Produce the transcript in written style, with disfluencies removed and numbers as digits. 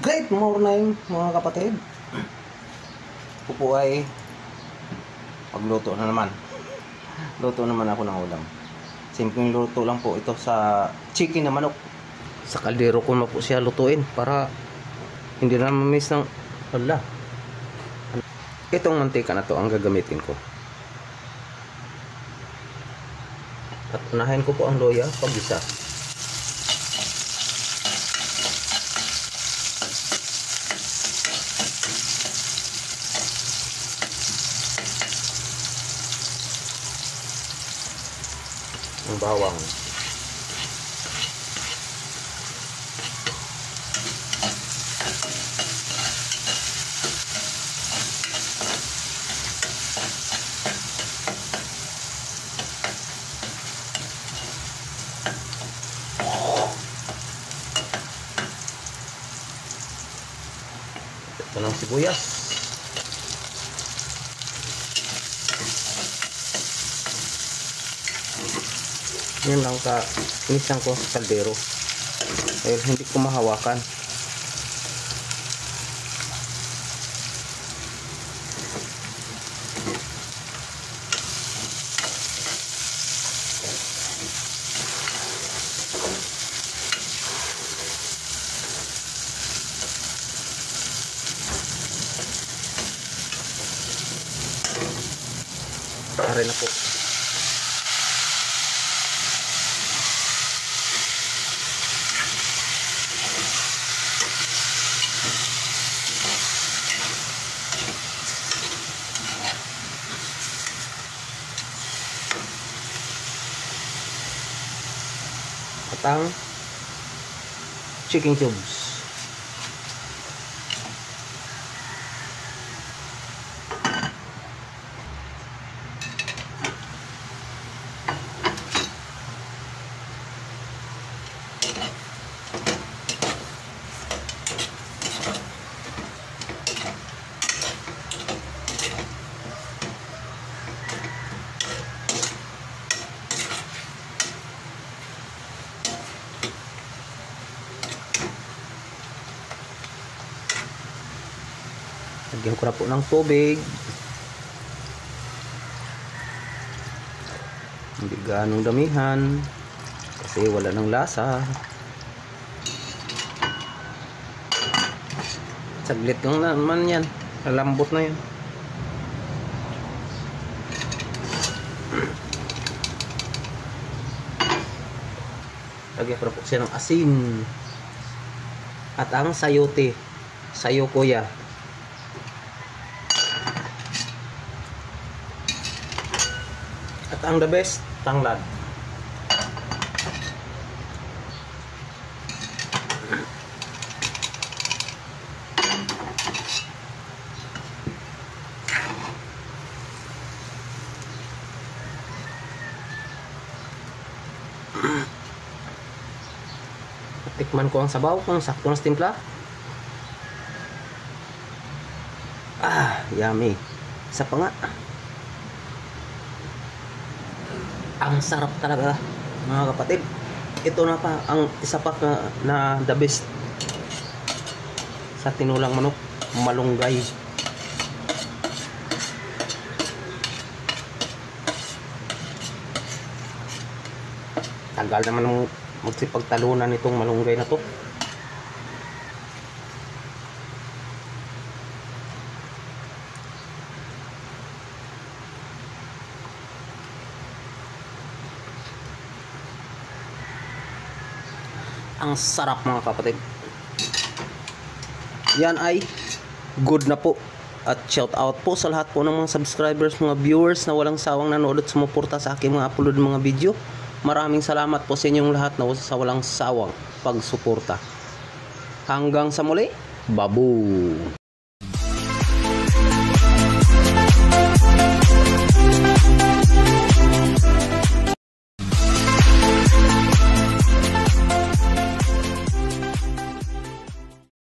Great morning mga kapatid. Ako po ay magluto na naman. Luto naman ako ng ulam. Simpleng luto lang po ito sa chicken na manok. Sa kaldero ko na po siya lutuin para hindi na mamiss ng hala. Itong mantika na to ang gagamitin ko. At unahin ko po ang loya pag-isa. Ang bawang. Ito ng sibuyas. Yan lang ka inisan ko sa kaldero dahil hindi ko mahawakan. Pare na po. At ang chicken cubes. Lagyan ko na po ng tubig. Hindi ganong damihan kasi wala ng lasa. Saglit lang naman yan. Lalambot na yan. Lagyan ko na po siya ng asin. At ang sayote. Sayo kuya. At ang the best, tanglad. Tikman ko ang sabaw kung sakto na timpla. Yummy. Isa pa nga. Ang sarap talaga mga kapatid. Ito na pa ang isa pa na the best sa tinulang manok, malunggay. Tagal naman magsipagtalunan itong malunggay na to. Ang sarap mga kapatid. Yan ay good na po. At shout out po sa lahat po ng mga subscribers, mga viewers na walang sawang nanood at sumuporta sa aking mga upload mga video. Maraming salamat po sa inyong lahat na sa walang sawang pagsuporta. Hanggang sa muli, babu!